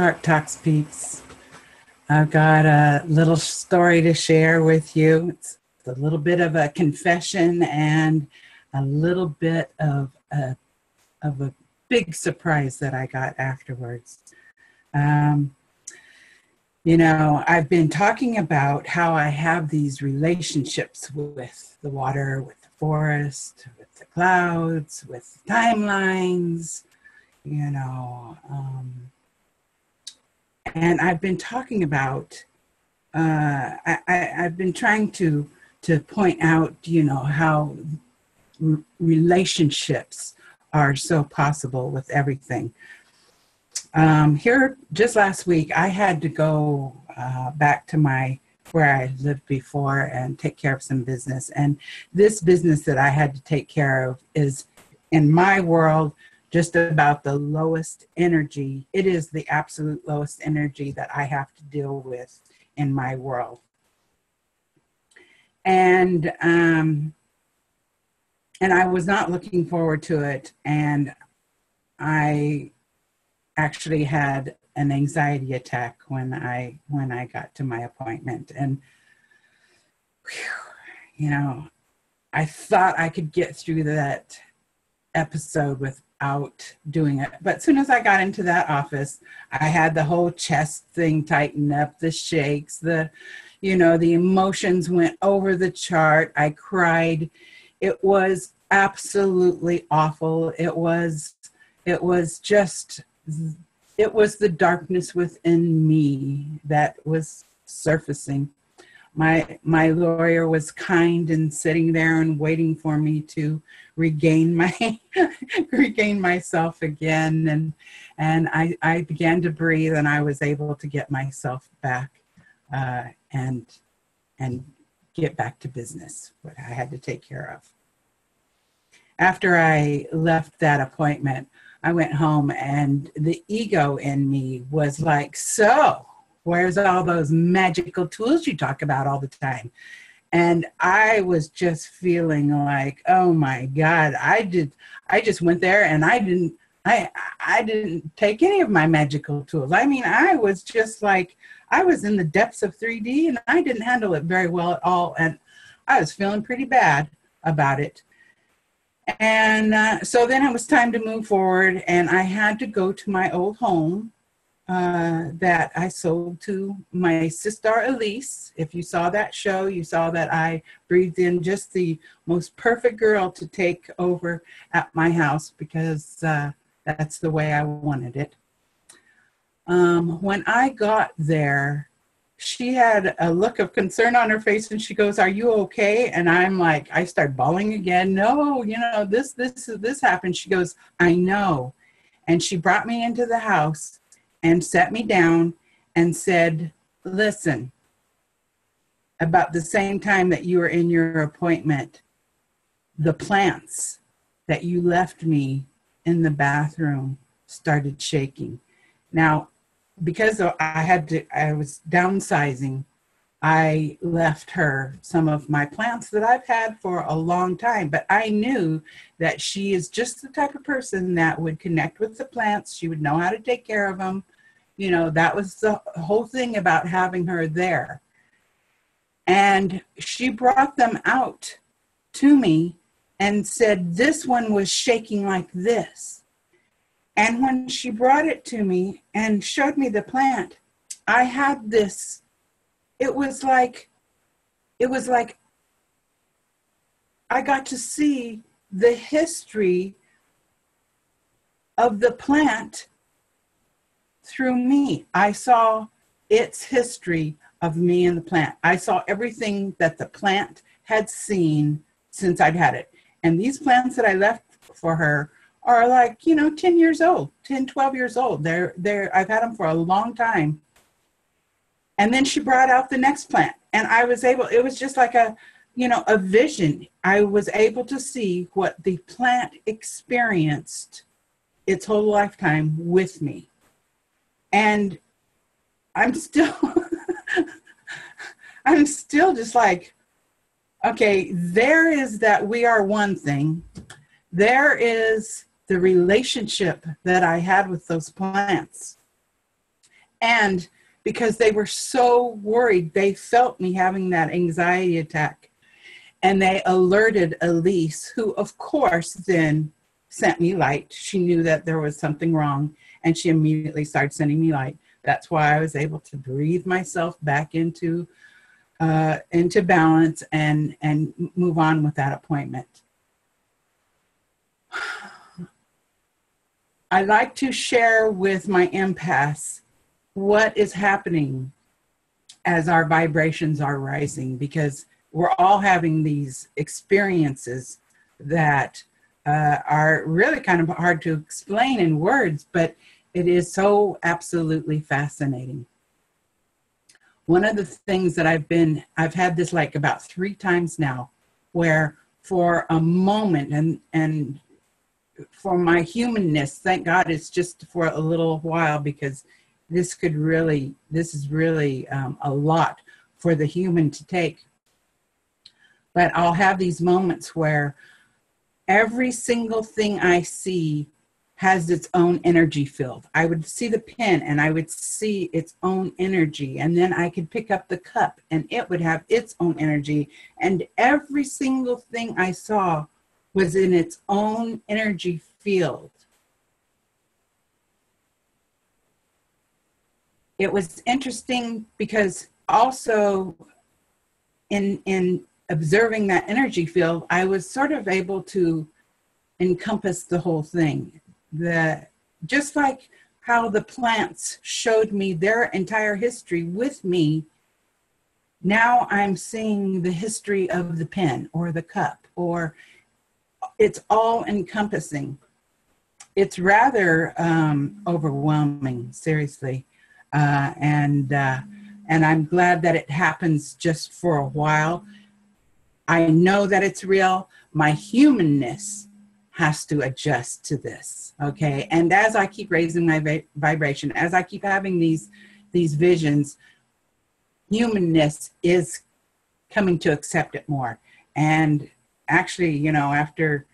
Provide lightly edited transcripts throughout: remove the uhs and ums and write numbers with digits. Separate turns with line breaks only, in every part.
Heart Talks peeps. I've got a little story to share with you. It's a little bit of a confession and a little bit of a big surprise that I got afterwards. I've been talking about how I have these relationships with the water, with the forest, with the clouds, with timelines, and I've been talking about, I've been trying to point out, how relationships are so possible with everything. Here, just last week, I had to go back to where I lived before and take care of some business. And this business that I had to take care of is, in my world, just about the lowest energy. It is the absolute lowest energy that I have to deal with in my world. And I was not looking forward to it. And I actually had an anxiety attack when I got to my appointment. And, I thought I could get through that episode without doing it. But as soon as I got into that office, I had the whole chest thing tighten up, the shakes, the emotions went over the chart. I cried. It was absolutely awful. It was the darkness within me that was surfacing. My lawyer was kind and sitting there and waiting for me to regain myself again, and I began to breathe, and I was able to get myself back and get back to business, what I had to take care of. After I left that appointment, I went home, and the ego in me was like, so where's all those magical tools you talk about all the time? And I was just feeling like, oh my God, I just went there and I didn't take any of my magical tools. I mean, I was just like, I was in the depths of 3D and I didn't handle it very well at all. And I was feeling pretty bad about it. And so then it was time to move forward, and I had to go to my old home that I sold to my SiStar Elise. If you saw that show, you saw that I breathed in just the most perfect girl to take over at my house because that's the way I wanted it. When I got there, she had a look of concern on her face, and she goes, "Are you okay?" And I'm like, I start bawling again. No, this happened. She goes, "I know." And she brought me into the house and sat me down and said, "Listen, about the same time that you were in your appointment, the plants that you left me in the bathroom started shaking." Now, because I was downsizing, I left her some of my plants that I've had for a long time, but I knew that she is just the type of person that would connect with the plants. She would know how to take care of them. That was the whole thing about having her there. And she brought them out to me and said, "This one was shaking like this." And when she brought it to me and showed me the plant, I had this, it was like I got to see the history of the plant through me. I saw its history of me and the plant. I saw everything that the plant had seen since I'd had it. And these plants that I left for her are like, 10 years old, 10, 12 years old. I've had them for a long time. And then she brought out the next plant, and it was just like a vision. I was able to see what the plant experienced its whole lifetime with me. And I'm still, just like, okay, there is that we are one thing. There is the relationship that I had with those plants. And because they were so worried, they felt me having that anxiety attack. And they alerted Elise, who, of course, then sent me light. She knew that there was something wrong, and she immediately started sending me light. That's why I was able to breathe myself back into balance and move on with that appointment. I like to share with my empaths what is happening as our vibrations are rising, because we're all having these experiences that are really kind of hard to explain in words, but it is so absolutely fascinating. One of the things that I've had this like about 3 times now, where for a moment, and for my humanness, thank God it's just for a little while, because this is really a lot for the human to take. But I'll have these moments where every single thing I see has its own energy field. I would see the pen and I would see its own energy, and then I could pick up the cup and it would have its own energy, and every single thing I saw was in its own energy field. It was interesting because also in observing that energy field, I was sort of able to encompass the whole thing. Just like how the plants showed me their entire history with me, now I'm seeing the history of the pen or the cup, or it's all encompassing. It's rather overwhelming, seriously. And I'm glad that it happens just for a while. I know that it's real. My humanness has to adjust to this, okay? And as I keep raising my vibration, as I keep having these visions, humanness is coming to accept it more. And actually, after,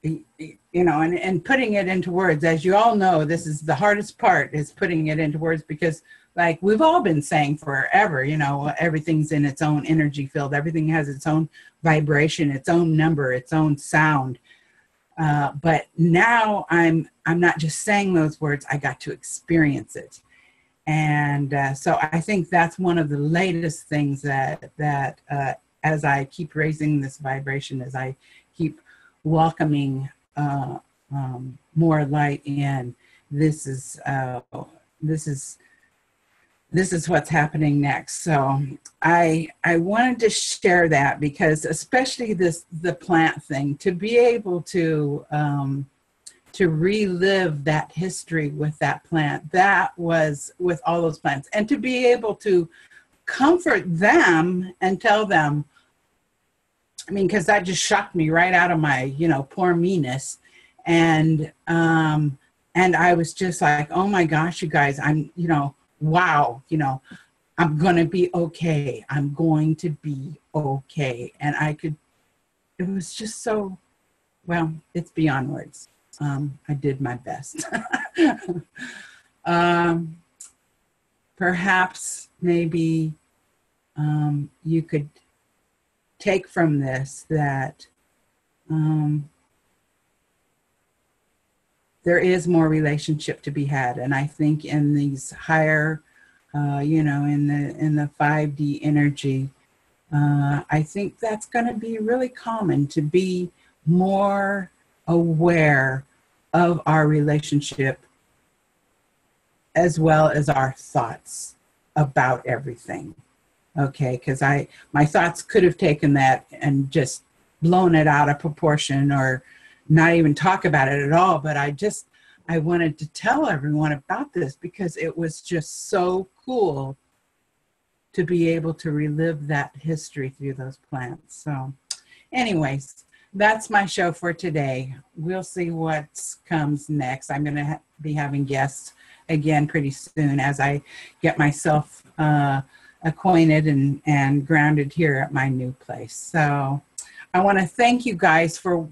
and putting it into words, as you all know, this is the hardest part, is putting it into words, because like we've all been saying forever, everything's in its own energy field. Everything has its own vibration, its own number, its own sound. But now I'm not just saying those words, I got to experience it. And so I think that's one of the latest things that as I keep raising this vibration, as I keep welcoming more light in, this is what's happening next. So I wanted to share that, because especially the plant thing, to be able to relive that history with that plant, that was with all those plants, and to be able to comfort them and tell them, because that just shocked me right out of my, poor meanness. And I was just like, oh my gosh, you guys, I'm, wow, I'm going to be okay. I'm going to be okay. And it was just so, well, it's beyond words. I did my best. Perhaps maybe you could take from this that there is more relationship to be had. And I think in these higher, in the 5D energy, I think that's going to be really common, to be more aware of our relationship as well as our thoughts about everything. Okay, because my thoughts could have taken that and just blown it out of proportion, or not even talk about it at all. But I wanted to tell everyone about this, because it was just so cool to be able to relive that history through those plants. So anyways, that's my show for today. We'll see what comes next. I'm going to be having guests again pretty soon, as I get myself acquainted and grounded here at my new place. So I want to thank you guys for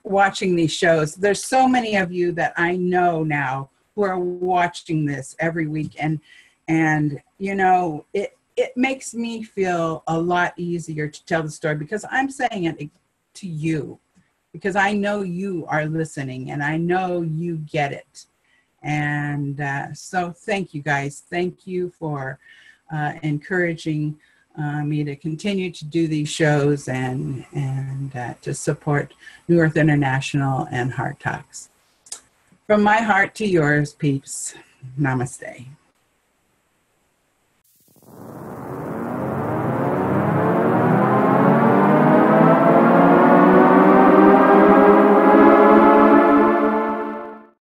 watching these shows. There's so many of you that I know now who are watching this every week. And you know, it makes me feel a lot easier to tell the story because I'm saying it to you, because I know you are listening and I know you get it. And so thank you guys. Thank you for encouraging me to continue to do these shows and to support New Earth International and Heart Talks. From my heart to yours, peeps. Namaste.